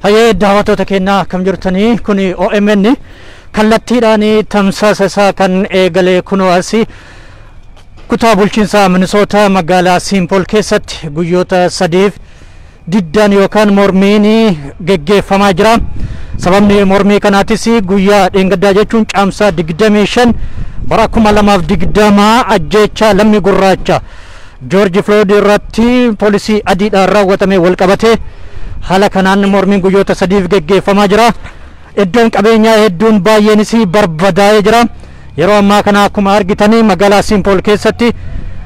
Hayyee daawwattoota keenya kam jirtanii kuni OMN kallattiidhaan tamsaasa isaa kan eegale kunoo asii kutaa bulchiinsa Minnesota magaalaa St. Paul keessatti guyyoota sadiif diddaan yookaan mormiin geggeeffamaa jira. Sababni mormii kanaatis guyyaa dheengaddaa jechuun caamsaa 25 bara 2020 ajjeechaa lammii gurraacha George Floyd irratti poolisii adiidhaan raawwatame wal qabate haala kanaan mormiin guyyoota sadiif geggeeffamaa jira. Iddoon qabeenyaa hedduun baay'eenis barbadaa'ee jira. Yeroo ammaa kana akkuma argitanii magaalaa St. Paul keessatti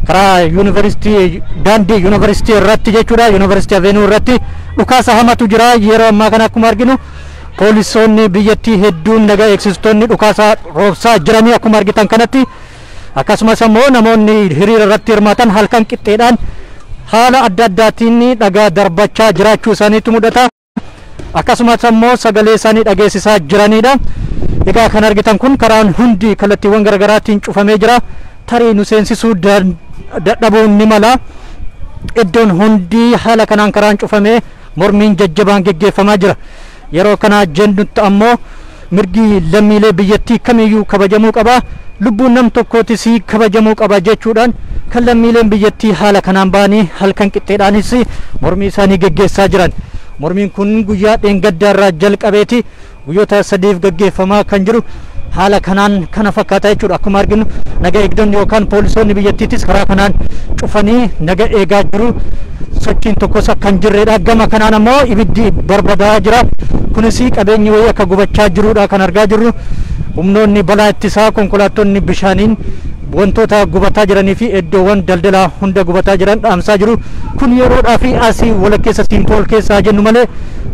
karaa yuunivarsiitii daandii yuunivarsiitii irratti jechuudha yuunivarsiitii Avenue irratti dhukaasa hamatu jira. Yeroo ammaa kana akkuma arginu poolisoonni biyyattii hedduun nagaa eegsistoonni dhukaasa roobsaa jiranii akkuma argitan kanatti akkasumas immoo namoonni hiriira irratti hirmaatan halkan qixxeedhaan haala adda addaatiin dhagaa darbachaa jiraachuu isaaniitu mul'ata. Akkasumas immoo sagalee isaanii dhageessisaa jiranidha. Egaa kan argitan kun karaan hundi kallattiiwwan garaagaraatiin cufamee jira. Tarii nu seensisuu dadhabuun ni mala. Iddoon hundi haala kanaan karaan cufamee mormiin jajjabaan geggeeffamaa jira. Yeroo kana jennutti ammoo mirgi lammiilee biyyattii kamiyyuu kabajamuu qaba. Lubbuun nam tokkootis kabajamuu qaba jechuudhaan kan lammiileen biyyattii haala kanaan ba'anii halkan qixxeedhaanis mormii isaanii geggeessaa jiran. Mormiin kun guyyaa dheengaddaa irraa jalqabeeti guyyoota sadiif geggeeffamaa kan jiru haala kanaan kana fakkaata jechuudha. Akkuma arginu naga eegdonni yookaan poolisoonni biyyattiitis karaa kanaan cufanii naga eegaa jiru. Sochiin tokkos akka hin jirredha. Gama kanaan ammoo ibiddi barbadaa'aa jira. Kunis qabeenyi wayii akka gubachaa jirudha kan argaa jirru. Humnoonni balaa ittisaa konkolaattonni bishaaniin wantoota gubataa jiranii fi iddoowwan daldalaa hunda gubataa jiran dhaamsaa jiru. Kun yeroodhaa fi asii walakkeessa St. Paul keessaa jennu malee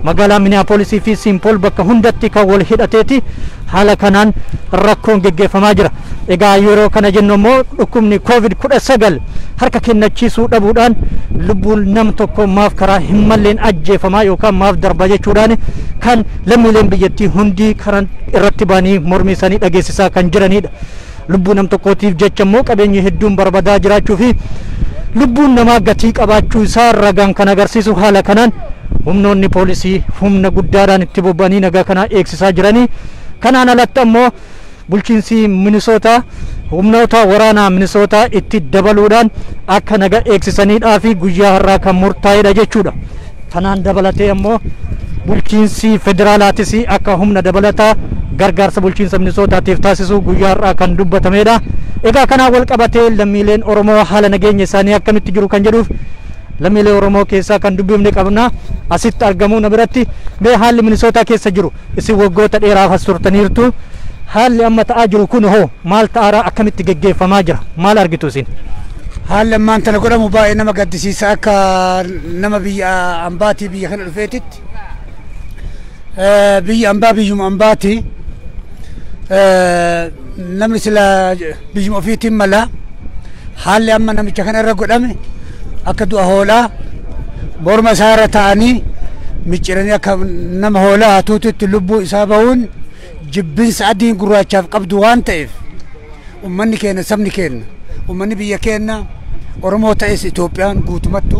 magaalaa Minneapolis fi St. Paul bakka hundatti kan wal hidhateeti haala kanaan rakkoon geggeeffamaa jira. Egaa yeroo kana jennu immoo dhukkubni COVID-19 harka kennachiisuu dhabuudhaan lubbuun nam tokko maaf karaa hin malleen ajjeefamaa yookaan maaf darba jechuudhaan kan lammiileen biyyattii hundi karaa irratti ba'anii mormii isaanii dhageessisaa kan jiranidha. Lubbuun nam tokkootiif jecha immoo qabeenyi hedduun barbadaa jiraachuu fi lubbuun namaa gatii qabaachuu isaa ragaan kan agarsiisu haala kanaan humnoonni poolisii humna guddaadhaan itti bobba'anii nagaa kana eegsisaa jiranii. Kanaan alatti ammoo bulchiinsi Minnesota humnoota waraanaa Minnesota itti dabaluudhaan akka nagaa eegsisaniidhaa fi guyyaa har'aa kan murtaa'edha jechuudha. Kanaan dabalatee ammoo bulchiinsi federaalaatis akka humna dabalataa gargaarsa bulchiinsa Minnesotaatiif taasisu guyyaa har'aa kan dubbatamedha. Egaa kanaan wal qabatee lammiileen Oromoo haala nageenya isaanii akkamitti jiru kan jedhuuf lammiilee Oromoo keessaa kan dubbifne qabna asitti argamuu na biratti mee haalli Minnesota keessa jiru isin waggoota dheeraaf as turtaniirtu haalli amma ta'aa jiru kun hoo maal ta'aara akkamitti geggeeffamaa jira maal argitu isin? Haalli ammaan tana godhamu baay'ee nama gaddisiisa akka nama biyya ambaatii biyya kana dhufeetitti biyya ambaa biyyuma ambaati namni sila biyyuma ofiitiin mala haalli amma namicha kana irra godhame akka du'a hoolaa morma isaa irra ta'anii micciranii akka nama hoolaa hatuutitti lubbuu isaa bahuun jibbinsa adiin gurraachaaf qabdu waan ta'eef ummanni keenya sabni keenya ummanni biyya keenya Oromoo ta'es Itoophiyaan guutumattu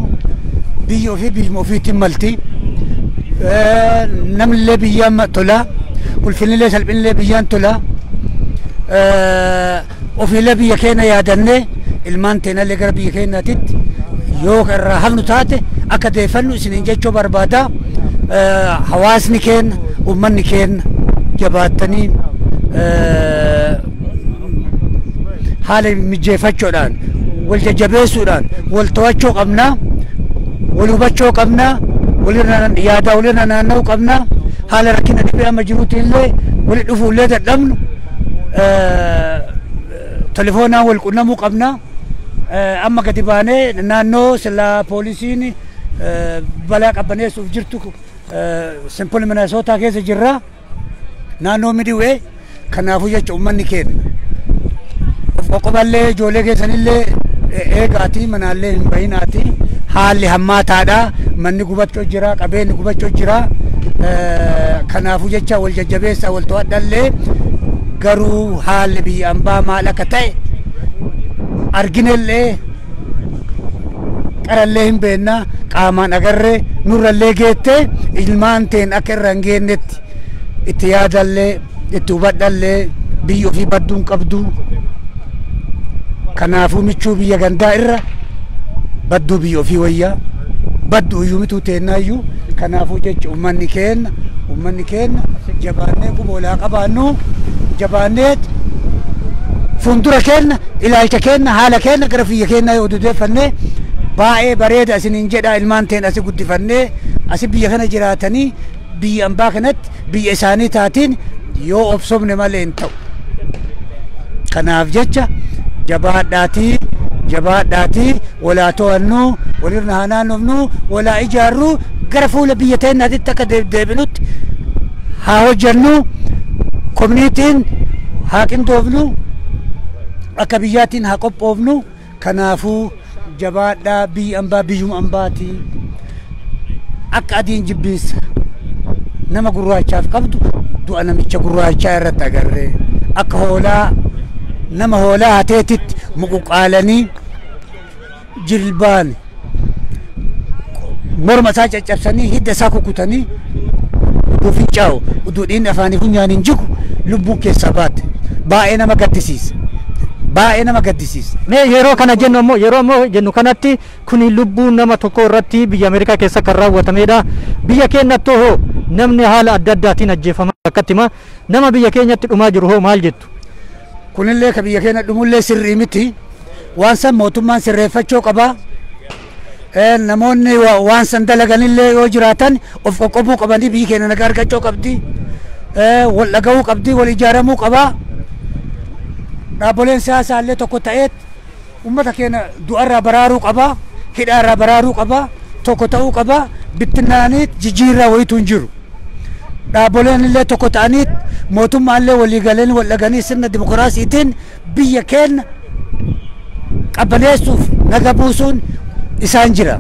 biyya ofii biyyuma ofiitiin malti. Namnillee biyyaan tola ulfinillee salphinillee biyyaan tola ofiillee biyya keenya yaadannee ilmaan teenallee gara biyya keenyaatitti yoo irraa hafnu taate akka deeffannu isiniin jechuu barbaada. Hawaasni keenya ummanni keenya jabaattanii haala mijeeffachuudhaan wal jajjabeessuudhaan wal to'achuu qabna wal hubachuu qabna yaada walirra naanna'uu qabna haala rakkina dhibee amma jiruuti illee wali dhufuu illee dadhabnu telefoonaan wal qunnamuu qabna. Amma gadi baanee naannoo sila poolisiin balaa qabbaneessuuf jirtu St. Paul Minnesota keessa jirra naannoo Midway. Kanaafuu jecha ummanni keenya qoqqoballee ijoollee keessanillee eegaatii manaallee hin bahinaati. Haalli hammaataadha. Manni gubachuu jira, qabeenyi gubachuu jira. Kanaafuu jecha wal jajjabeessaa wal to'adhallee garuu haalli biyya ambaa maal akka ta'e arginellee qarallee hin beekna qaamaan agarree nurrallee geette ilmaan teen akka irra hin geennetti itti yaadallee itti hubadhallee biyya ofii badduun qabdu. Kanaafuu michuu biyya gandaa irra badduu biyya ofii wayyaa badduu iyyuu mituu teennaayyuu kanaafuu jecha ummanni keenna jabaannee quboolaa qabaannu jabaannee fuuldura keenna ilaalcha keenna haala keenna gara biyya keenna yoo dudeeffannee baay'ee bareeda isiniin jedha ilmaan teen asi guddifannee asi biyya kana jiraatanii biyya ambaa kanatti biyya isaanii taatiin yoo obsobne malee hin ta'u. Kanaaf jecha jabaadhaatii walaa to'annuu walirra haa naannofnuu walaa ijaarruu gara fuula biyya teennaatitti akka deebinutti haa hojjannuu koominiitiin haa qindoofnu akka biyyaatiin haa qophoofnu. Kanaafuu jabaadhaa biyya ambaa biyyuma ambaatii akka adiin jibbiinsa nama gurraachaaf qabdu du'a namicha gurraachaa irratti agarree akka hoolaa nama hoolaa hateetitti muquqaalanii jilbaan morma isaa caccabsanii hidda isaa kukutanii uduu fincaa'u uduu dhiinni afaanii funyaan hin jigu lubbuun keessaa baate baay'ee nama gaddisiisa. Mee yeroo kana jennu ammoo jennu kanatti kuni lubbuu nama tokko irratti biyya Ameerikaa keessa kan raawwatamedha. Biyya keenyatti hoo namni haala adda addaatiin ajjeefamaa akkatti nama biyya keenyatti dhumaa jiru hoo maal jettu? Kunillee ka biyya keenya dhumullee sirrii miti waan san mootummaan sirreeffachuu qaba. Namoonni waan san dalaganillee yoo jiraatan of qoqqobuu qabanii biyyi keenya nagaa argachuu qabdi. Wal dhagahuu qabdi wal ijaaramuu qaba. Dhaabbileen siyaasaa illee tokko ta'eet uummata keenya du'arraa baraaruu qaba, hidhaarraa baraaruu qaba, tokko ta'uu qaba. Bittinnaaniit jijjiirraa wayitu hin jiru. Dhaabbileen illee tokko ta'aniit mootummaan illee walii galanii wal dhaganii sirna dimokiraasiitiin biyya keenya qabbaneessuuf naga buusuun isaan jira.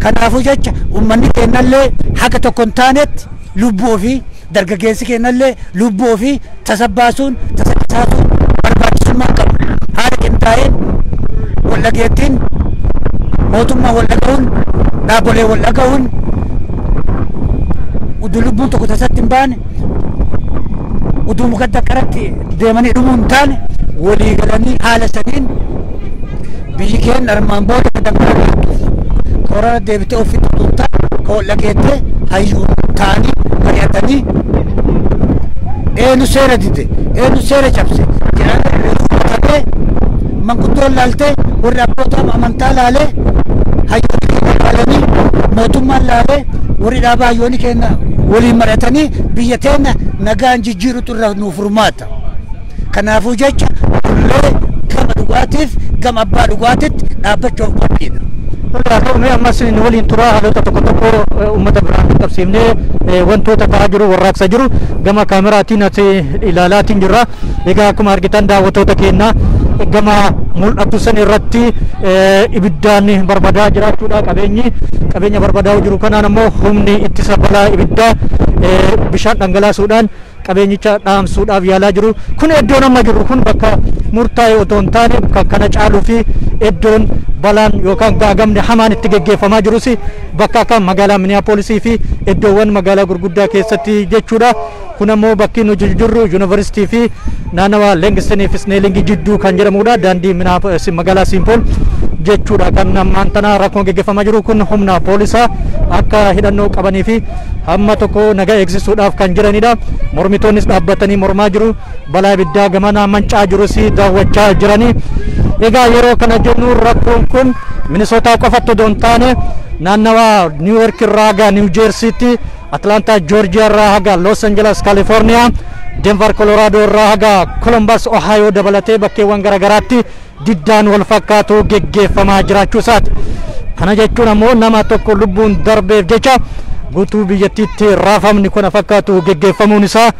Kanaafuu jecha uummanni keenya illee haga tokko hin taanetti lubbuu ofii dargaggeessi keenya illee lubbuu ofii tasabbaasuun tasaqisaasuun barbaachisummaa qabu. Haala qindaa'een wal dhageettiin mootummaa wal dhaga'uun dhaabbilee wal dhaga'uun uduu lubbuun tokko tasatti hin baane uduu muka daqqaratti deemanii dhumuu hin taane walii galanii haala saniin biyyi keenya armaan booda korona deebitee ofitti tuuttaa ka wal dhageettee hayyuu ta'anii mari'atanii eenyu seera dide eenyu seera cabse jedhamee manguddoon laaltee warri abboota amantaa laalee hayyoonni keenya laalanii mootummaan laalee warri dhaabaa hayyoonni keenya waliin mari'atanii biyya teenya nagaan jijjiirutu irra nuuf furmaata. Kanaafuu jecha kullee gama dhugaatiif gama abbaa dhugaatitti dhaabbachuuf qophiidha. Mee ammas waliin turaa haalota tokko uummata biraan qabsiifnee wantoota ta'aa jiru warraaqsa jiru gama kaameraatiin ilaalaatiin jirra. Egaa akkuma argitan daawwattoota keenya gama mul'atu san irratti ibiddaan barbadaa jiraachuudha. Qabeenya barbadaa jiru kanaan ammoo humni ittisa balaa ibiddaa bishaan dhangalaasuudhaan qabeenyicha dhaamsuudhaaf yaalaa jiru. Kun iddoon amma jiru kun bakka murtaa'e otoo hin taane kana caaluu fi iddoon balaan yookaan gaagamni hamaan itti geggeeffamaa jirus bakka akka magaalaa Minneapolisii fi iddoowwan magaalaa gurguddaa keessatti jechuudha. Kun ammoo bakki nuti jirru yuunivarsiitii fi naannawa Leengisanii fi Sneelingi jidduu kan jedhamudha. Daandii magaalaa Simpool jechuudha. Kan ammaan tana rakkoon geggeeffamaa jiru kun humna poolisaa akka hidhannoo qabanii fi hamma tokko nagaa eegsisuudhaaf kan jiranidha. Mormitoonnis dhaabbatanii mormaa jiru. Balaa ibiddaa gamana mancaa jirus daawwachaa jiranii. Egaa yeroo kana jennu rakkoon kun Minnesota qofatti osoo hin taane naannawa New York irraa haga New Jersey, Atlanta Georgia irraa haga Los Angeles California, Denver Colorado irraa haga Columbus Ohio dabalatee bakkeewwan garaagaraatti diddaan wal fakkaatu geggeeffamaa jiraachuu isaati. Kana jechuun ammoo nama tokko lubbuun darbeef jecha guutuu biyyattiitti raafamni kana fakkaatu geggeeffamuun isaa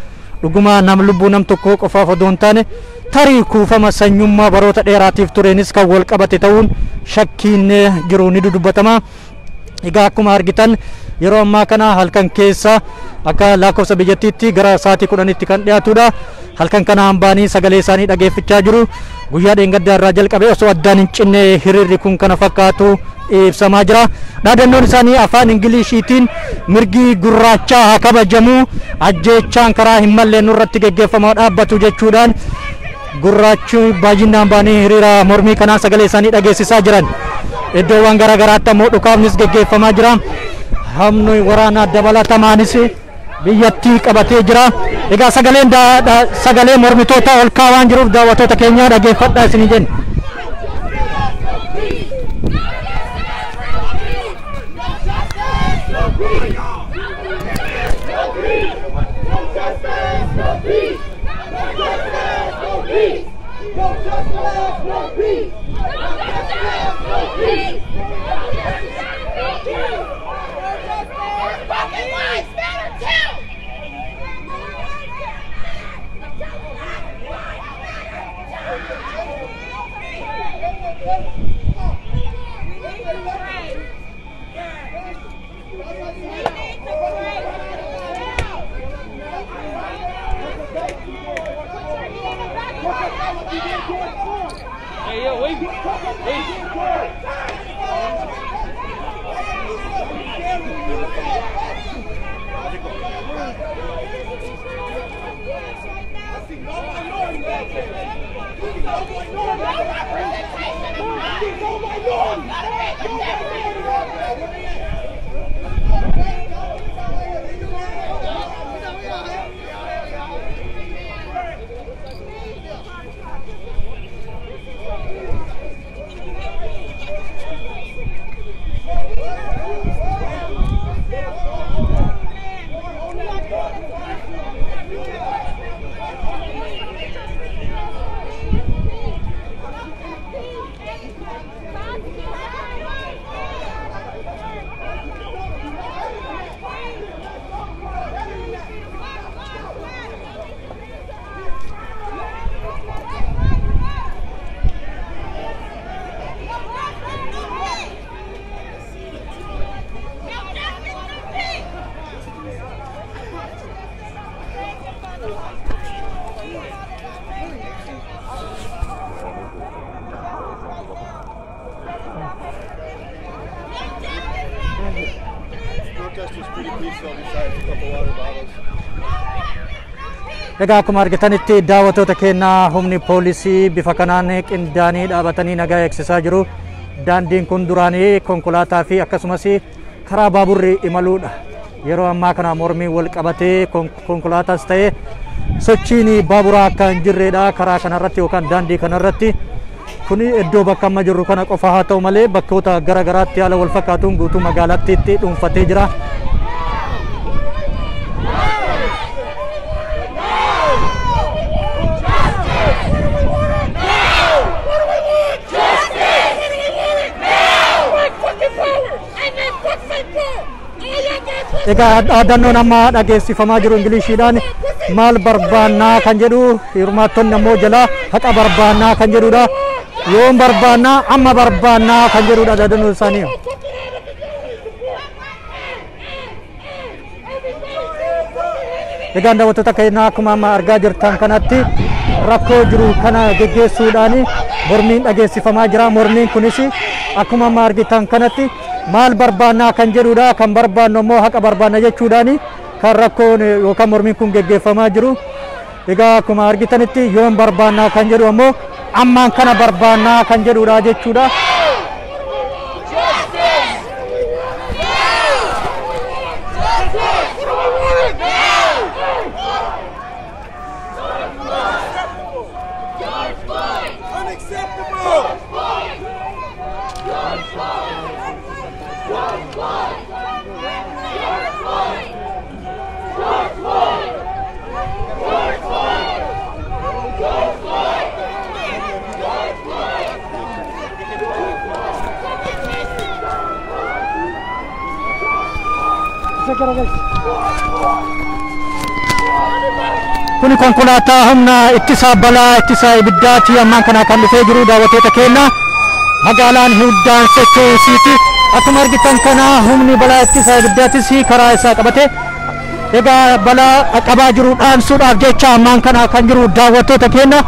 dhuguma nam lubbuu nam tokko qofaaf osoo hin taane tarii kuufama sanyummaa baroota dheeraatiif tureenis kan wal qabate ta'uun shakkiin jiru ni dudubbatama. Egaa akkuma argitan yeroo ammaa kana halkan keessa akka lakkoofsa biyyattiitti gara sa'aatii 10tti kan dhiyaatudha. Halkan kana hambaanii sagalee isaanii dhageeffachaa jiru. Guyyaa dheengaddaa irraa jalqabee osoo addaan hin cinne hiriirri kun kana fakkaatu ibsamaa jira. Dhaadannoon isaanii afaan Ingiliishiitiin mirgi gurraachaa haa kabajamu, ajjeechaan karaa hin malle nurratti geggeeffamaa dhaabbatu jechuudhaan gurraachi baay'inaan baanii hiriira mormii kanaan sagalee isaanii dhageessisaa jiran. Iddoowwan garaagaraatti ammoo dhukaafnis geggeeffamaa jira. Humni waraanaa dabalatamaanis biyyattii qabatee jira. Egaa sagalee mormitoota ol kaa'aa waan jiruuf daawwattoota keenya dhageeffadhaa isinii jenna. Egaa akkuma argitanitti daawwattoota keenya humni poolisii bifa kanaan qindaanii dhaabatanii nagaa eegsisaa jiru. Daandiin kun duraanii konkolaataa fi akkasumas karaa baaburri imaluudha. Yeroo ammaa kana mormii wal qabatee konkolaataas ta'ee sochiin baaburaa akka hin jirredha karaa kanarratti yookaan daandii kanarratti. Kuni iddoo bakka amma jirru kana qofa haa ta'u malee bakkoota garaagaraatti haala wal fakkaatuun guutuu magaalaatti itti dhuunfatee jira. Egaa dhaadannoon amma dhageessifamaa jiru Ingiliishiidhaan maal barbaannaa kan jedhu hirmaattonni ammoo jalaa haqa barbaannaa kan jedhudha. Yoon barbaannaa amma barbaannaa kan jedhudha dhaadannoon isaanii. Egaa daawwattoota keenya akkuma amma argaa jirtan kanatti rakkoo jiru kana geggeessuudhaan mormiin dhageessifamaa jira. Mormiin kunis akkuma amma argitan kanatti maal barbaannaa kan jedhudha. Kan barbaannu immoo haqa barbaanna jechuudhaan kan rakkoon yookaan mormiin kun geggeeffamaa jiru. Egaa akkuma argitanitti yoon barbaannaa kan jedhu ammoo ammaan kana barbaannaa kan jedhudha jechuudha. Kuni konkolaataa humna ittisa balaa ittisa ibiddaati ammaan kana kan dhufee jiru daawwattoota keenya. Magaalaan Hildaan sochoosiiti. Akkuma argitan kana humni balaa ittisa ibiddaatis karaa isaa qabate. Egaa balaa qabaa jiru dhaamsuudhaaf jecha ammaan kana kan jiru daawwattoota keenya.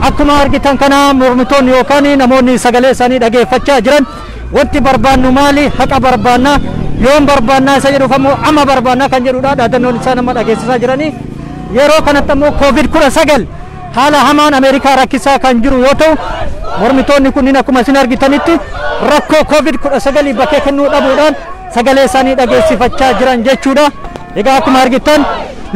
Akkuma argitan kana mormitoonni yookaan namoonni sagalee isaanii dhageeffachaa jiran wanti barbaannu maali haqa barbaanna yoon barbaannaa isa jedhuuf ammoo amma barbaannaa kan jedhudha dhaadannoon isaa nama dhageessisaa jiranii yeroo kanatti ammoo COVID-19 haala hamaan Ameerikaa rakkisaa kan jiru yoo ta'u mormitoonni kunniin akkuma isin argitanitti rakkoo COVID-19 bakkee kennuu dhabuudhaan sagalee isaanii dhageessifachaa jiran jechuudha. Egaa akkuma argitan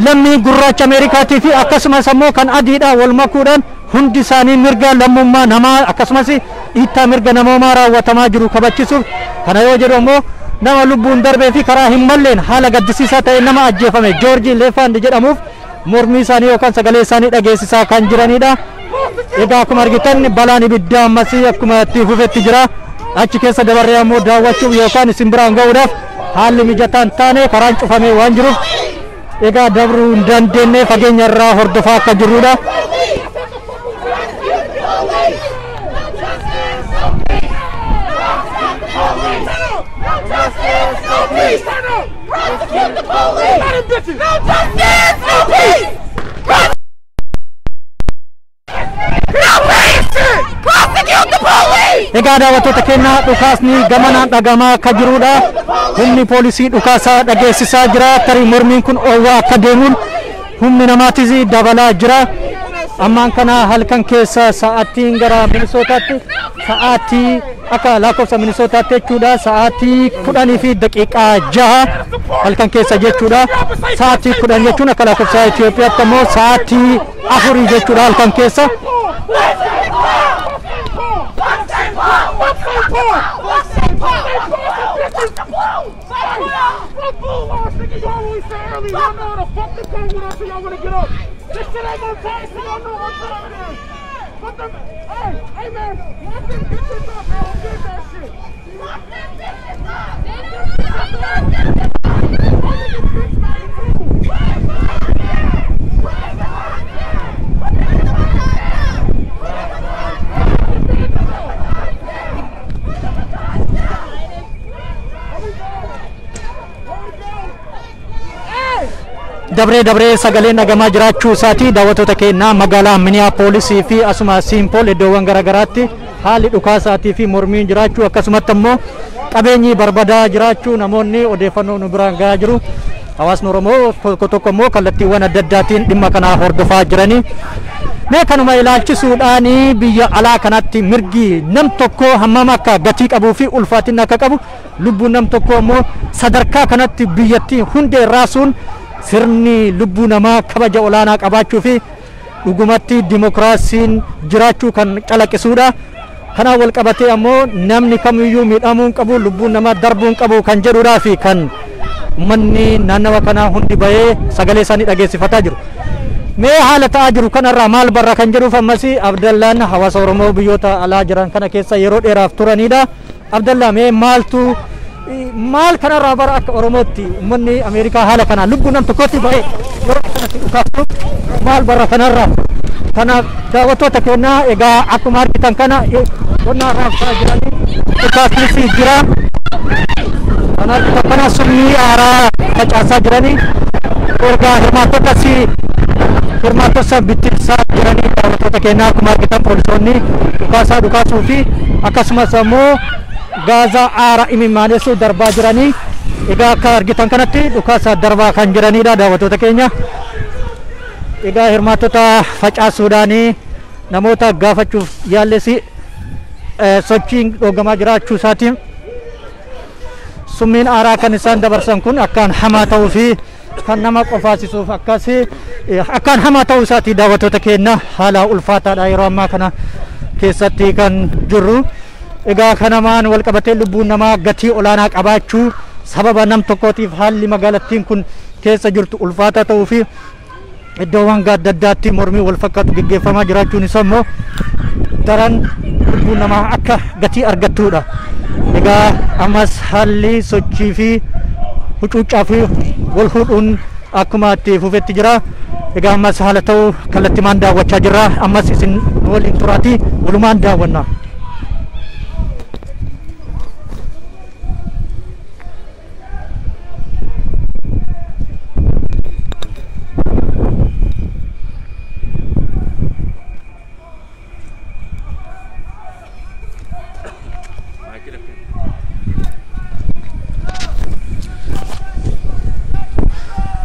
lammii gurraacha Ameerikaatii fi akkasumas ammoo kan adiidha wal makuudhaan hundi isaanii mirga lammummaa namaa akkasumas dhiittaa mirga namoomaa raawwatamaa jiru kabachisuuf kana yoo jedhu ammoo nama lubbuun darbee fi karaa hin malleen haala gaddisiisaa ta'e nama ajjeefame Joorji Leefand jedhamuuf mormii isaanii yookaan sagalee isaanii dhageessisaa kan jiranidha. Egaa akkuma argitan balaan ibiddaa ammas akkuma itti fufetti jira. Achi keessa dabarree ammoo daawwachuuf yookaan isin biraan ga'uudhaaf haalli mijataan taane karaan cufamee waan jiruuf egaa dabruu hin dandeenye fageenya irraa hordofaa akka jirrudha. Egaa daawwattoota keenya dhukaasni gamanaan dhagamaa akka jirudha. Humni poolisii dhukaasaa dhageessisaa jira. Tarii mormiin kun oowwaa akka deemuun humni namaatis dabalaa jira. Ammaan kana halkan keessa sa'aatiin gara Minisootaatti sa'aatii akka lakkoofsa Minisootaatti jechuudha sa'aatii 10 fi daqiiqaa 6 halkan keessa jechuudha. Sa'aatii 10 jechuun akka lakkoofsa Itoophiyaatti ammoo sa'aatii 4 jechuudha halkan keessa. Dabree sagaleen dhagamaa jiraachuu isaati daawwattoota keenya magaalaa Minneapolis fi asuma Simpool iddoowwan garaagaraatti haalli dhukaasaatii fi mormiin jiraachuu akkasumatti ammoo qabeenyi barbadaa jiraachuu namoonni odeeffannoo nu biraan gahaa jiru. Hawaasni Oromoo tokko ammoo kallattiiwwan adda addaatiin dhimma kana hordofaa jiranii. Mee kanuma ilaalchisuudhaan biyya alaa kanatti mirgi nam tokko hammam akka gatii qabuu fi ulfaatina akka qabu lubbuun nam tokko ammoo sadarkaa kanatti biyyattii hundee raasuun sirni lubbuu namaa kabaja olaanaa qabaachuu fi dhugumatti dimokiraasiin jiraachuu kan calaqqisuudha. Kana wal qabatee ammoo namni kamiyyuu miidhamuu qabu lubbuun namaa darbuu qabu kan jedhuudhaa fi kan uummanni naannawa kana hundi bahee sagalee isaanii dhageessifataa jiru. Mee haala ta'aa jiru kanarraa maal barra kan jedhuuf ammas Abdallaan hawaasa Oromoo biyyoota alaa jiran kana keessa yeroo dheeraaf turanidha. Abdallaa mee maal kanarraa bara akka Oromootti uummanni Ameerikaa haala kana lubbuu nam tokkotti bahee yeroo kanatti dhukaaftu maal barra kanarraa kanaaf daawwattoota keenya egaa akkuma argitan kana qonnaa raabsaa jiranii dhukaasnis jira kana summii aaraa facaasaa jiranii ergaa hirmaattota bittinsaa jiranii daawwattoota keenya akkuma argitan poolisoonni dhukaasuu fi akkasumas ammoo Gaza aaraa imimaanessu darbaa jiranii egaa akka argitan kanatti dhukaasa darbaa kan jiranidha daawwattoota keenya. Egaa hirmaattota facaasuudhaan namoota gaafachuuf yaallesi sochiin dhoogamaa jiraachuu isaatiin summiin aaraa kan isaan dabarsan kun akkaan hamaa ta'uu fi kan nama qofaasisuuf akkaan hamaa ta'uu isaati daawwattoota keenya haala ulfaataadha yeroo ammaa kana keessatti kan jirru. Egaa kanamaan wal qabatee lubbuun namaa gatii olaanaa qabaachuu sababa nam tokkootiif haalli magaalattiin kun keessa jirtu ulfaataa ta'uu fi iddoowwan adda addaatti mormii wal fakkaatu gaggeeffamaa jiraachuun isaa immoo daran lubbuun namaa akka gatii argattudha. Egaa ammas haalli sochii fi huccuuccaa fi wal fuudhuun akkuma itti fufetti jira. Egaa ammas haala ta'uu kallattimaan daawwachaa jirra. Ammas isin waliin turaatii walumaan daawwanna.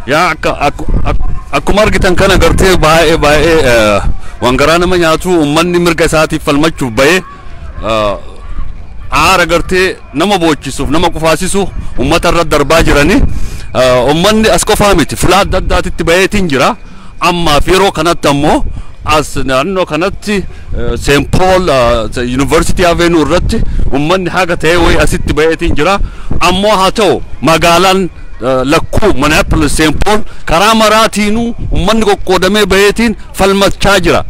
yaa akkuma argitan kana gartee baay'ee waan garaa nama nyaatu uummanni mirga isaatiif falmachuuf bahee aara gartee nama boochisuuf nama qufaasisuuf uummata irra darbaa jiranii uummanni as qofaa miti filaa adda addaatitti baheetiin jira. Amma yeroo kanatti ammoo as naannoo kanatti St. Paul University Avenue irratti uummanni haga ta'e wayi asitti baheetiin jira. Ammoo haa ta'u magaalaan lakkuu Minneapolis St. Paul karaa maraatiinuu uummanni qoqqoodamee baheetiin falmachaa jira.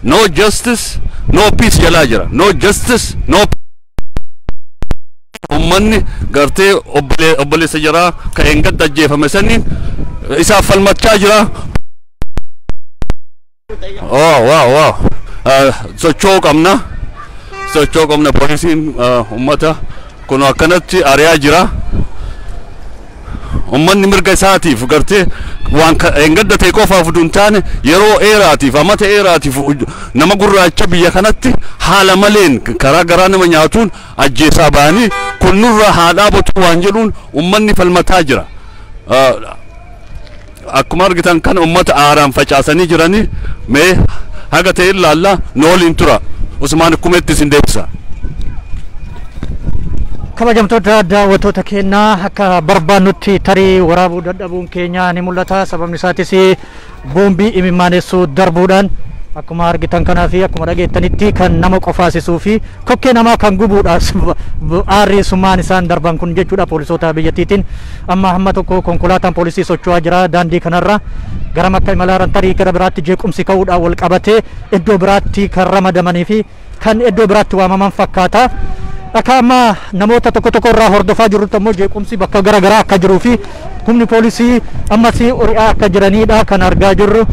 No justice, no peace jalaa jira. No justice, no uummanni gartee obboleessa jira kan gadda ajjeefame saniin isaaf falmachaa jira. Wow. Sochoo qabna poolisiin uummata kun akkanatti ari'aa jira. Uummanni mirga isaatiif gartee waan gadda ta'e qofaaf duun taane yeroo dheeraatiif amata dheeraatiif nama gurraacha biyya kanatti haala maleen karaa garaa nama nyaatuun ajjeesaa ba'anii kun nurra haa dhaabatu waan jedhuun uummanni falmataa jira. Akkuma argitan kan uummata aaraan facaasanii jiranii mee haga ta'e ilaalla nooliin tura Usmaan Kumeetti isin deebisa. Kabajamtoota daawwattoota keenyaa akka barbaannutti tarii waraabuu dadhabuun keenya ni mul'ata. Sababni isaatis boombii imimaaneessuu darbuudhaan akkuma argitan kanaa fi akkuma dhageettanitti kan nama qofaasisuu fi kokkee namaa kan gubuudhaaf aarri summaan isaan darban kun jechuudha poolisoota biyyattiitiin. Amma hamma tokko konkolaataan poolisii socho'aa jira daandii kanarra gara makka imalaaran tarii gara biraatti jeequmsi ka'uudhaan wal qabatee iddoo biraatti kan ramadamanii fi kan iddoo biraatti waamaman fakkaata. Akka amma namoota tokko irraa hordofaa jirrutti ammoo jeequmsi bakka garaagaraa akka jiruu fi humni poolisii ammas ori'aa akka jiranidha kan argaa jirru.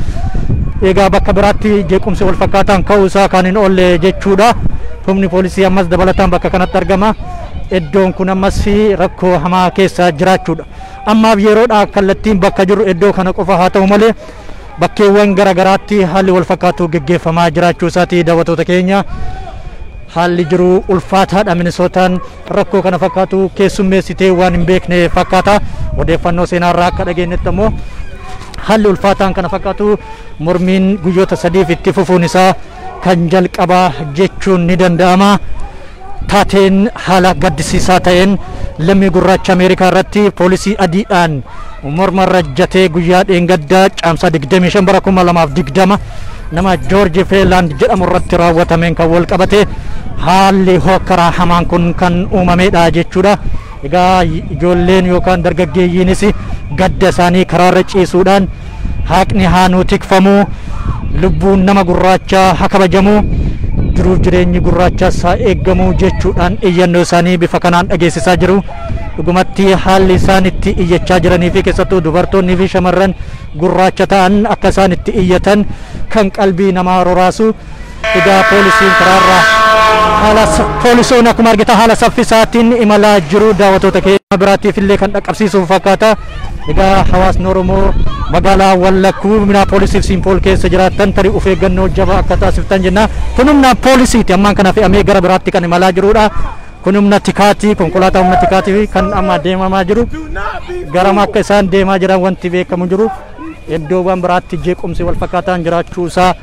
Egaa bakka biraatti jeequmsi wal fakkaataan ka'uu isaa kan hin oolle jechuudha. Humni poolisii ammas dabalataan bakka kanatti argama. Iddoon kun ammas rakkoo hamaa keessa jiraachuudha. Ammaaf yeroodha kallattiin bakka jiru iddoo kana qofa haa ta'u malee bakkeewwan garaagaraatti haalli wal fakkaatu geggeeffamaa jiraachuu isaati daawwattoota keenya. Haalli jiru ulfaataadha. Minisootaan rakkoo kana fakkaatu keessummeessitee waan hin beekne fakkaata. Odeeffannoo seenaarraa akka dhageenyetti ammoo haalli ulfaataan kana fakkaatu mormiin guyyoota sadiif itti fufuun isaa kan jalqabaa jechuun ni danda'ama. Taateen haala gaddisiisaa ta'een lammii gurraacha Ameerikaa irratti poolisii adiidhaan morma rajjatee guyyaa dheengaddaa caamsaa 25 bara 2020 nama George Freeland jedhamu irratti raawwatameen kan wal qabate haalli hokkaraa hamaan kun kan uumamedha jechuudha. Egaa ijoolleen yookaan dargaggeeyyiinis gadda isaanii karaarra ciisuudhaan haqni haa nuu tikfamu, lubbuun nama gurraachaa haa kabajamu, jiruuf jireenyi gurraachaas haa eeggamu jechuudhaan iyyannoo isaanii bifa kanaan dhageessisaa jiru. Dhugumatti haalli isaan itti iyyachaa jiranii fi keessattuu dubartoonni fi shamarran gurraacha ta'an akka isaan itti iyyatan kan qalbii namaa roraasu. Egaa poolisiin karaarraa poolisoonni akkuma argitan haala saffisaatiin imalaa jiru daawwattoota keenya biraatiif illee kan dhaqqabsiisuuf fakkaata. Egaa hawaasni Oromoo magaalaa Wallakkuu Minneapolis St. Paul keessa jiraattan tarii of eeggannoo jabaa akka taasiftan jenna. Kun humna poolisiiti ammaan kana fe'amee gara biraatti kan imalaa jirudha. Kun humna tikaatii konkolaataa humna tikaatii kan amma deemamaa jiru. Garama akka isaan deemaa jiran wanti beekamu jiru. Iddoowwan biraatti jeequmsi wal fakkaataan jiraachuu isaa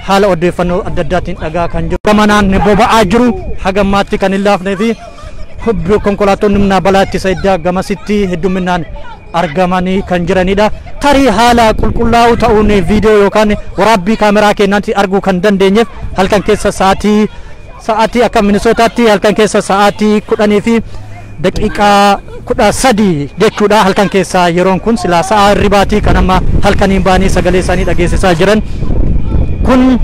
haala odeeffannoo adda addaatiin dhagaa kan jiru. Gamanaan boba'aa jiru hagammaatti kan hin laafnee fi konkolaattonni humna balaa ittisa iddaa gamasitti hedduminaan argamanii kan jiranidha. Tarii haala qulqullaa'uu ta'uun viidiyoo yookaan waraabbii kaameraa keenyaatti arguu kan dandeenyeef halkan keessa sa'aatii akka Minisootaatti halkan keessa sa'aatii 10 fi daqiiqaa 13 jechuudha. Halkan keessa yeroon kun silaa sa'a ribaatii kan amma halkaniin baanii sagalee isaanii dhageessisaa jiran. Kun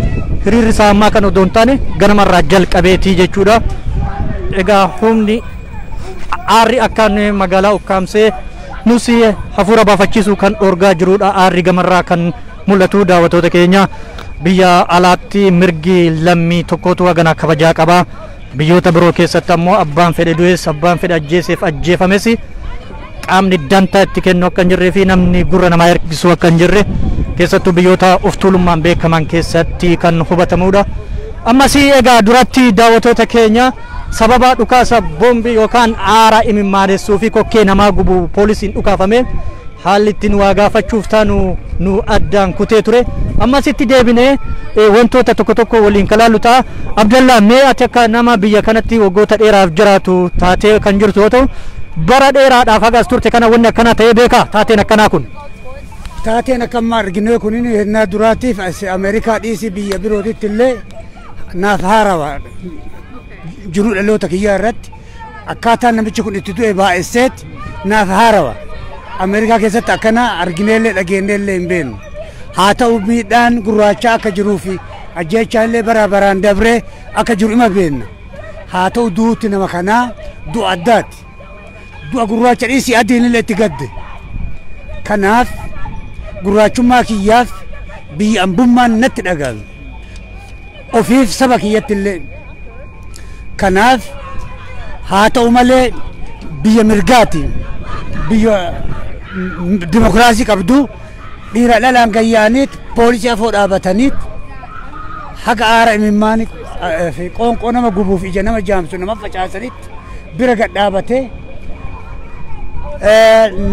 hiriirri isaa ammaa kan odoo hin taane ganamarraa jalqabeetii jechuudha. Egaa humni aarri akkaan magaalaa ukkaamsee nusi hafuura baafachiisuu kan dhorgaa jirudha. Aarri gamarraa kan mul'atu daawwattoota keenya. Biyya alaatti mirgi lammii tokkotu hagana kabajaa qaba. Biyyoota biroo keessatti ammoo abbaan fedhe du'es abbaan fedhe ajjeeseef ajjeefames qaamni dantaa itti kennu akka hin jirree fi namni gurra namaa ergisuu akka hin jirre keessattuu biyyoota of tuulummaan beekaman keessatti kan hubatamudha. Ammas egaa duratti daawwattoota keenya sababa dhukaasa boombii yookaan aara imimaaneessuu fi kokkee namaa gubu poolisiin dhukaafame haalli waa gaafachuuf taanu nu addaan kutee ture amma sitti deebinee wantoota tokko waliin kalaalu ta'a. Abdallah mee ati akka nama biyya kanatti waggoota dheeraaf jiraatu taatee kan jirtu yoo ta'u bara dheeraadhaaf hagas turte kana wanni akkana ta'ee beekaa taateen akkanaa kun? Taateen akkamma arginu kun hennaa duraatiif Ameerikaa dhiisii biyya birootitti illee naaf haarawa jiru dhaloota kiyyaa irratti akkaataan namichi kun itti du'e baay'eesseet naaf haarawa. Ameerikaa keessatti akkana argineellee dhageenyeellee hin beeknu. Haa ta'u miidhaan gurraacha akka jiruu fi ajjeechaallee baraan dabree akka jiru ima beekna. Haa ta'u duuti nama kanaa du'a addaati. Du'a gurraacha dhiisii adiinillee itti gadde. Kanaaf gurraachummaa kiyyaaf biyya ambummaan natti dhaga'ame. Ofiif saba kiyyatti illee. Kanaaf haa ta'u malee biyya mirgaati. Biyya dimokiraasii qabdu dhiira dhalaan gayyaaniit poolisii afoo dhaabataniit haga aara imimmaani qoonqoo nama gubuuf ija nama jaamsu nama facaasanitti bira gad dhaabatee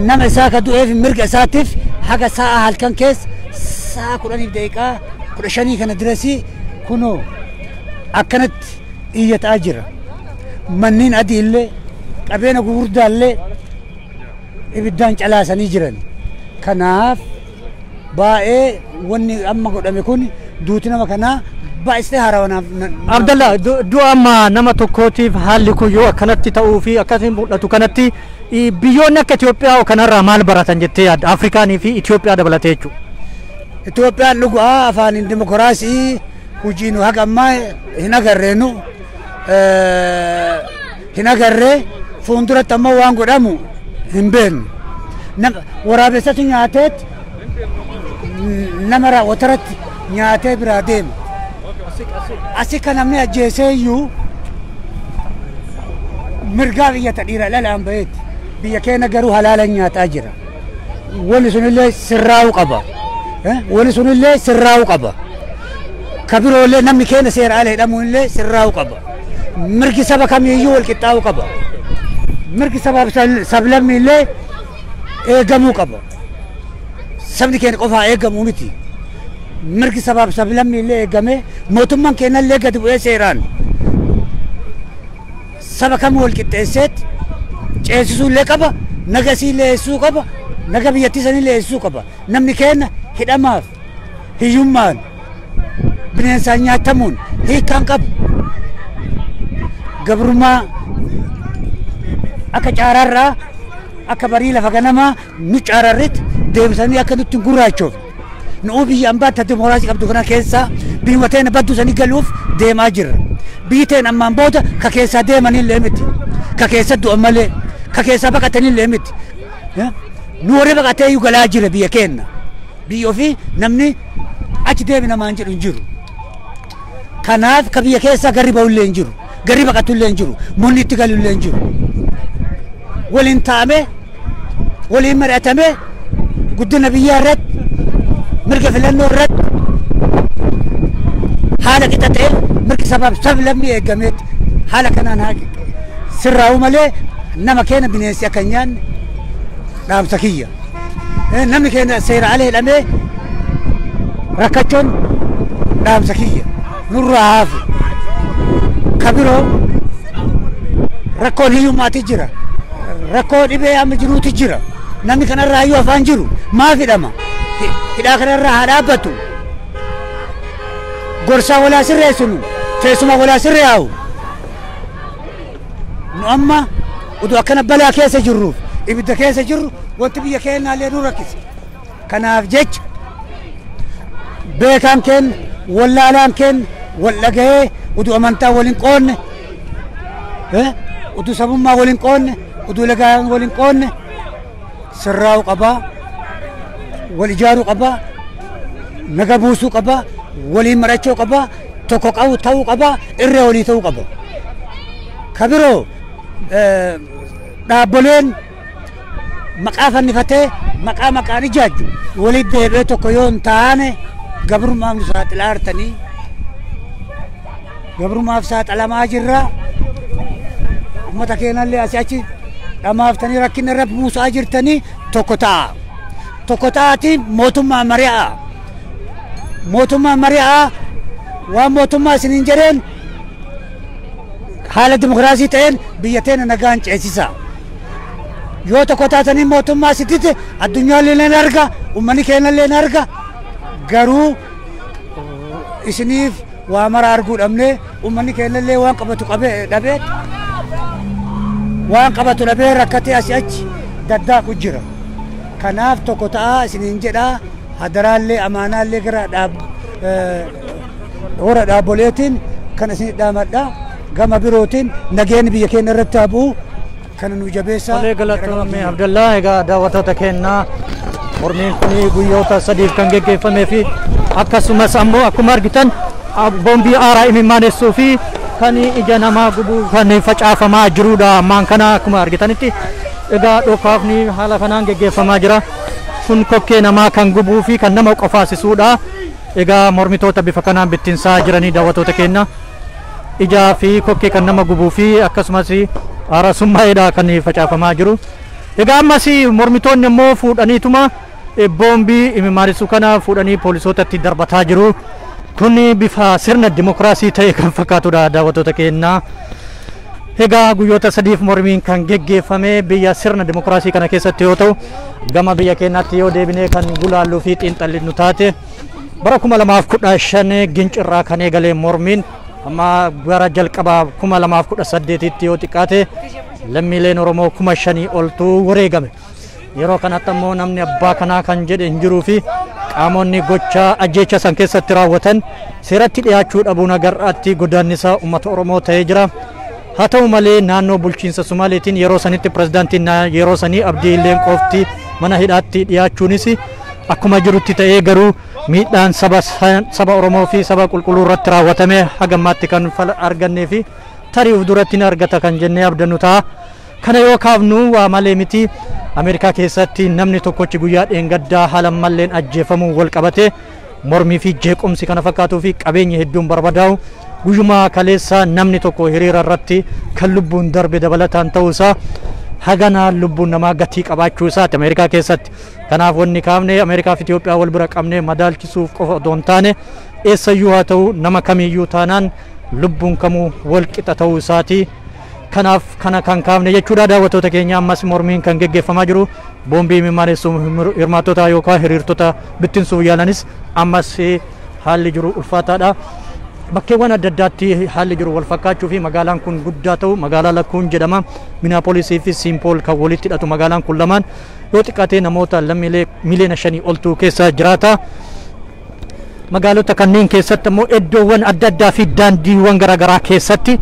nama isaa ka du'eef mirga isaatiif haga sa'a halkan keessa sa'a 10 kana dirasii kunoo akkanatti iyyataa jira. Manniin adii illee qabeenya gurguddaa illee ibiddaan calaasanii jiran. Kanaaf baay'ee wanni amma godhame kun duuti nama kanaa baay'istee haaraawanaaf. Abdallah du'a amma nama tokkootiif haalli kun yoo akkanatti ta'uu fi akkasiin mul'atu kanatti biyyoonni akka Itoophiyaa kanarraa maal baratan jettee yaadda? Afrikaanii fi Itoophiyaa dabalatee jechuudha. Itoophiyaan dhugaa afaaniin dimokiraasii hojiin haga ammaa hin agarreenu hin agarree fuulduratti ammoo waan godhamu hin beeknu. Waraabessatu nyaateet nama raawwataratti nyaatee biraa deema. Asii kan namni ajjeesee iyyuu mirgaa biyyata dhiira dhalaan baheeti. Biyya keenya garuu halaalan nyaataa jira. Wanni sunillee sirraa'uu qaba. Wanni sunillee sirraa'uu qaba. Kabiroollee namni keenya seera ala hidhamuunillee sirraa'uu qaba. Mirgi saba kamiiyyuu wal qixxaa'uu qaba. Mirgi sabaaf sablammiillee eegamuu qaba. Sabni keenya qofaa eegamuu miti. Mirgi sabaaf sablammiillee eegamee mootummaan keenyallee gadi bu'ee seeraan saba kamuu wal qixxeesseet ceesisuullee qaba, nagasiillee eessuu qaba, naga biyyattiisanillee eessuu qaba. Namni keenya hidhamaaf hiyyummaan bineensaan nyaatamuun hiikkaan qabu. Gabrummaa akka caararraa akka barii lafa ganamaa nu caararritti deebisanii akka nutti gurraachuuf nu biyya ambaatti dimokiraasii qabdu kana keessa biyyuma teenya baddu sanii galuuf deemaa jirra. Biyyi teenya ammaan booda ka keessaa deemanillee miti, ka keessa du'an malee, ka keessaa baqatanillee miti. Nu warri baqatee iyyuu galaa jira biyya keenya. Biyya ofii namni achi deebi namaan jedhu hin jiru. Kanaaf ka biyya keessaa garri ba'ullee hin jiru, garri baqatullee hin jiru, munni itti galullee hin jiru. Waliin taa'ame, waliin mari'atame guddina biyyaa irratti, mirga filannoo irratti haala qixa ta'e mirgi sabaaf sablammii eegameeti haala kanaan sirraa'u malee nama keenya bineensi akka hin nyaanne dhaamsa kiyya. Namni keenya seera ala hidhamee rakkachuun dhaamsa kiyya nurraa haafu. Kabiroo rakkoon hiyyummaati jira, rakkoo dhibee amma jiruuti jira. Namni kanarraa iyyuu afaan jiru maaf hidhama? Hidhaa kanarraa haa dhaabbatu. Gorsaa walaa sirreessinu, teessuma walaa sirree'u. Nu amma utuu akkana balaa keessa jirruuf, ibidda keessa jirru wanti biyya keenyaallee nu rakkisa. Kanaaf jecha beekaan keenya, wallaalaan keenya wal dhagahee utuu amantaa waliin qoonne, utuu sabummaa waliin qoonne, utuu lagaan waliin qoonne sirraa'uu qabaa, wal ijaaruu qabaa, naga buusuu qabaa, waliin marachuu qabaa, tokko qabu ta'uu qabaa, irree walii ta'uu qaba. Kabiroo dhaabboleen maqaa fannifatee maqaan ijaajju waliin deebi'ee tokko yoo hin taane gabrummaaf nu saaxilaa jirtanii, gabrummaaf saaxilamaa jirra. Uummata keenyallee asii achi dhamaaftanii rakkina irra buusaa jirtanii tokko ta'a. tokkotaati mootummaa mari'aa waan mootummaa isiniin jedheen haala dimokiraasii ta'een biyya teenya nagaan ceesisa. Yoo tokko taatanii mootummaa sittite addunyaan illee ni arga, uummanni keenya illee ni arga. Garuu isiniif waa mara arguu dhabnee uummanni keenya illee waan qabatu dhabee rakkatee asii achi daddaaqu jira. Kanaaf tokko ta'aa isiniin jedhaa hadaraallee amaanaallee gara hora dhaabboleetiin kan isin dhaamadhaa gama birootiin nageenyi biyya keenya irratti haa bu'u kan nu jabeessaa. Olee galatoomii Abdallaa egaa daawwattoota keenyaa mormiin kun guyyoota sadiif kan geggeeffamee fi akkasumas ammoo akkuma argitan boombii aaraa imimaaneessuu fi kan ija namaa gubuu kan facaafamaa jirudha ammaan kana akkuma argitanitti egaa dhokaafni haala kanaan geggeeffamaa jira. Kun kokkee namaa kan gubuu fi kan nama qofaasisuudha. Egaa mormitoota bifa kanaan bittinsaa jiranii daawwattoota keenya ijaa fi kokkee kan nama gubuu fi akkasumas aarasummaadha kan facaafamaa jiru. Egaa ammas mormitoonni immoo fuudhaniituma boombii imimaanessu kana fuudhanii poolisootatti darbataa jiru. Kun bifa sirna dimokiraasii ta'e kan fakkaatudha daawwattoota keenya. Egaa guyyoota sadiif mormiin kan geggeeffame biyya sirna dimokiraasii kana keessatti yoo ta'u gama biyya keenyaatti yoo deebinee kan gulaalluu fi xiinxalli taate bara 2015 gincirraa kan eegalee mormiin amma gara jalqabaa 2018tti yoo xiqqaate lammiileen Oromoo 5,000 oltu wareegame. Yeroo kanatti ammoo namni abbaa kanaa kan jedhe hin jiruu fi qaamonni gochaa ajjeecha san keessatti raawwatan seeratti dhiyaachuu dhabuun agarraatti godaannisa uummata Oromoo ta'ee jira. Haa ta'u malee naannoo bulchiinsa Sumaaleetiin yeroo sanitti pirezidaantiin yeroo sanii Abdii Illeen qofti mana hidhaatti dhiyaachuunis akkuma jirutti ta'ee garuu miidhaan saba Oromoo fi saba qulqulluu irratti raawwatame hagammaatti kan argannee fi tariif duratti ni argata kan jennee abdannu ta'a. Kana yoo kaafnu waa malee miti Ameerikaa keessatti namni tokkochi guyyaa dheengaddaa haala malleen ajjeefamuu wal qabate mormii fi jeequmsi kana fakkaatuu fi qabeenya hedduun barbadaa'u guyyuma kaleessa namni tokko hiriira irratti kan lubbuun darbe dabalataan ta'uusaa hagana lubbuun namaa gatii qabaachuu isaati Ameerikaa keessatti. Kanaaf wanni kaafne Ameerikaa fi Itoophiyaa wal bira qabnee madaalchisuuf qofa otoo hin taane eessayyuu haa ta'u nama kamiyyuu taanaan lubbuun kamuu wal qixa ta'uu isaati. Kanaaf kana kan kaafne jechuudha daawwattoota keenya. Ammas mormiin kan geggeeffamaa jiru boombii imimaanessu hirmaattota yookaan hiriirtota bittinsuuf yaalanis ammas haalli jiru ulfaataadha. Bakkeewwan adda addaatti haalli jiru wal fakkaachuu fi magaalaan kun guddaa ta'u magaalaa Lakkuun jedhama. Minaapolisii fi Simpool kan walitti hidhatu magaalaan kun lamaan yoo xiqqaate namoota lammiilee miliyoona 5 oltu keessa jiraata. Magaalota kanneen keessatti immoo iddoowwan adda addaa fi daandiiwwan garaagaraa keessatti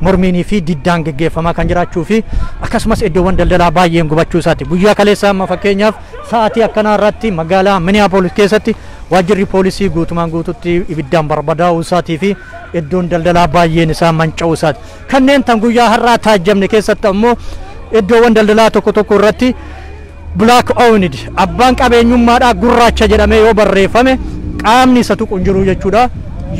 mormiinii fi diddaan geggeeffamaa kan jiraachuu fi akkasumas iddoowwan daldalaa baay'een gubachuu isaati. Guyyaa kaleessa amma fakkeenyaaf sa'aatii akkanaa irratti magaalaa Minneapolis keessatti waajjirri poolisii guutumaan guututti ibiddaan barbadaa'uu isaatii fi iddoon daldalaa baay'een isaa manca'uu isaati. Kanneen tan guyyaa har'aa taajjabne keessatti ammoo iddoowwan daldalaa tokko tokko irratti black owned abbaan qabeenyummaadhaa gurraacha jedhamee yoo barreeffame qaamni isa tuqu hin jiru jechuudha.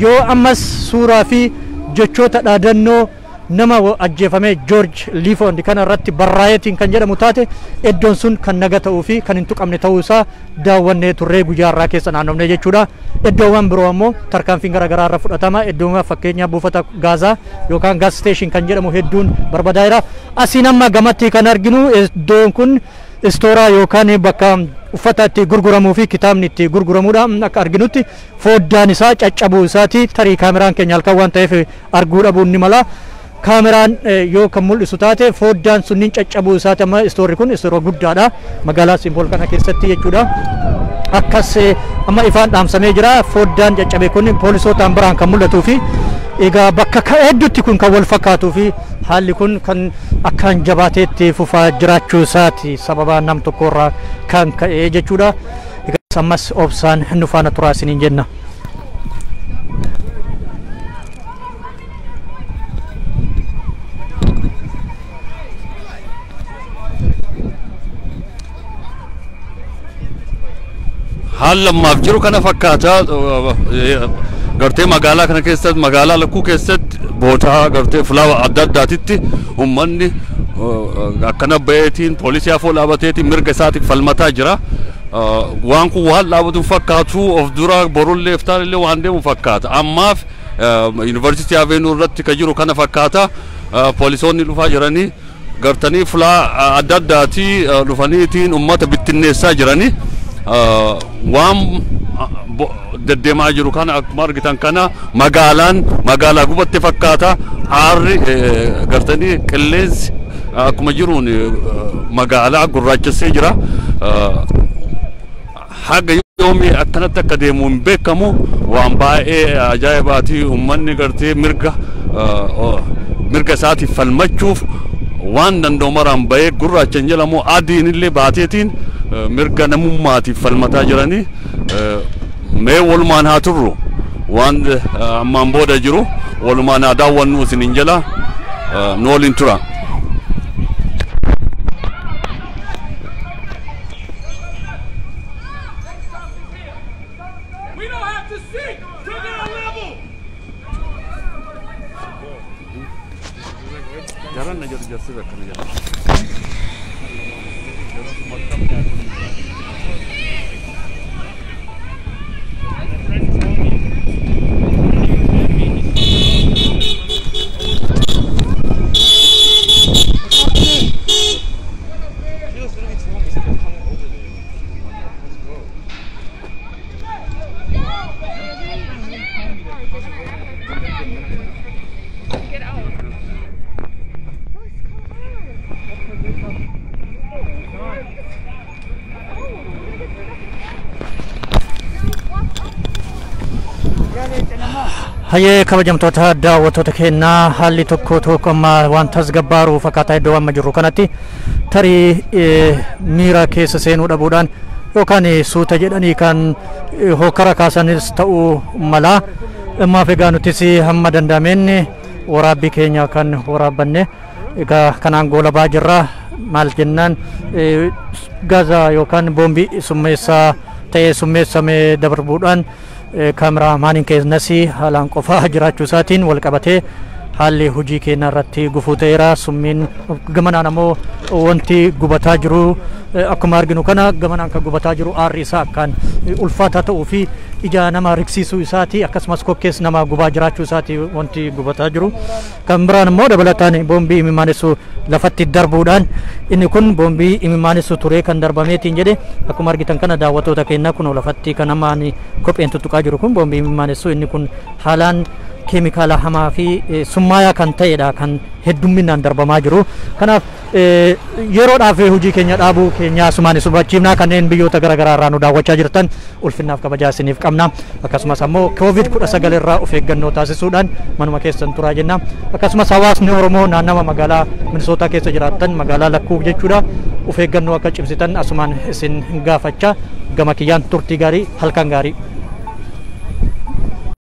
Yoo ammas suuraa fi jechoota dhaadannoo nama ajjeefame George Liifond kana irratti barraa'eetiin kan jedhamu taate iddoon sun kan naga ta'uu fi kan hin tuqamne ta'uu isaa daawwannee turree guyyaa irraa keessa naannofne jechuudha. Iddoowwan biroo ammoo tarkaanfiin garaagaraa irra fudhatama. Iddoowwan fakkeenyaaf buufata gaazaa yookaan gaas station kan jedhamu hedduun barbadaa'eera. Asiin amma gamatti kan arginu iddoon kun istooraa yookaan bakka uffata itti gurguramuu fi kitaabni itti gurguramudha. Akka arginutti foddaan isaa caccabuu isaati. Tarii kaameraan keenya halkan waan ta'eef arguu dhabuun ni mala. Kaameraan yoo kan mul'isu taate foddaan sunniin caccabuu isaati. Amma istoorri kun istoora guddaadha magaalaa Simpool kana keessatti jechuudha. Akkas amma ifaan dhaamsamee jira. Foddaan caccabe kun poolisootaan biraan kan mul'atuu fi egaa bakka hedduutti kun kan wal fakkaatuu fi haalli kun kan akkaan jabaateetti fufaa jiraachuu isaati sababa nam tokkorraa kan ka'e jechuudha. Egaa ammas obsaan nu faana turaa isiniin jenna. Haala ammaaf jiru kana fakkaata. Gartee magaalaa kana keessatti magaalaa Lakkuu keessatti bootaa gartee fulaawa adda addaatitti uummanni akkana baheetiin poolisii afoo dhaabateetiin mirga isaatiif falmataa jira. waan kun waan dhaabatu fakkaatu of dura borullee iftaallee waan deemu fakkaata ammaaf yuunivarsiitii Aveenuu irratti ka jiru kana fakkaata poolisoonni dhufaa jiranii gartanii fulaa adda addaatii dhufaniitiin ummata bittinneessaa jiranii waan deddeemaa jiru kana akkuma argitan kana magaalaa gubatte fakkaata aarri gartanii qilleensi akkuma jiruun magaalaa gurraachessee jira haga yoomi akkanatti akka deemu hin beekamu waan baay'ee ajaa'ibaati ummanni gartee mirga isaatiif falmachuuf waan danda'u maraan bahee gurraachan jedhamu adiin illee baateetiin mirga namummaatiif falmataa jiranii mee walumaan haa turru waan ammaan booda jiru walumaan haa daawwannu isiniin jala nu waliin tura. Jalan aja jasa kan jalan. Hayyee kabajamtoota daawwattoota keenyaa haalli tokko amma waan tasgabbaaru fakkaataa iddoo amma jirru kanatti tarii miira keessa seenuu dhabuudhaan yookaan suuta jedhanii kan hokkara kaasanis ta'uu mala ammaaf egaa nutis hamma danda'ameen waraabbii keenya kan waraabbanne egaa kanaan goolabaa jirra maal jennaan gaazaa yookaan boombii summeessaa ta'ee summeessamee darbuudhaan kamera maanin keessatti haalaan qofaa jiraachuu isaatiin wal qabatee haalli hojii keenya irratti gufuu ta'eera summiin gamanaan ammoo wanti gubataa jiru akkuma arginu kana gamanaan kan gubataa jiru aarri isaa akkaan ulfaataa ta'uu fi ija nama riksiisuu isaati akkasumas kokkees nama gubaa jiraachuu isaati wanti gubataa jiru kan biraan immoo dabalataan boombii imimaanessu lafatti darbuudhaan inni kun boombii imimaanessu turee kan darbameetiin jedhe akkuma argitan kana daawwattoota keenya kun lafatti kan namaan kopheen tuttuqaa jiru kun boombii imimaanessu inni kun haalaan keemikaala hamaa fi summaayaa kan ta'edha kan heddumminaan darbamaa jiru kanaaf yeroodhaaf hojii keenya dhaabuu keenya asumaan subachiifnaa kanneen biyyoota garaagaraa irraa nu daawwachaa jirtan ulfinnaaf kabajaa isiniif qabna akkasumas ammoo COVID-19 irraa of eeggannoo taasisuudhaan manuma keessan turaa jenna akkasumas hawaasni Oromoo naannawa magaalaa Minisootaa keessa jiraattan magaalaa Lakkuu jechuudha of eeggannoo akka cimsitan asumaan isin gaafachaa gama kiyyaan turtii gaarii halkan gaarii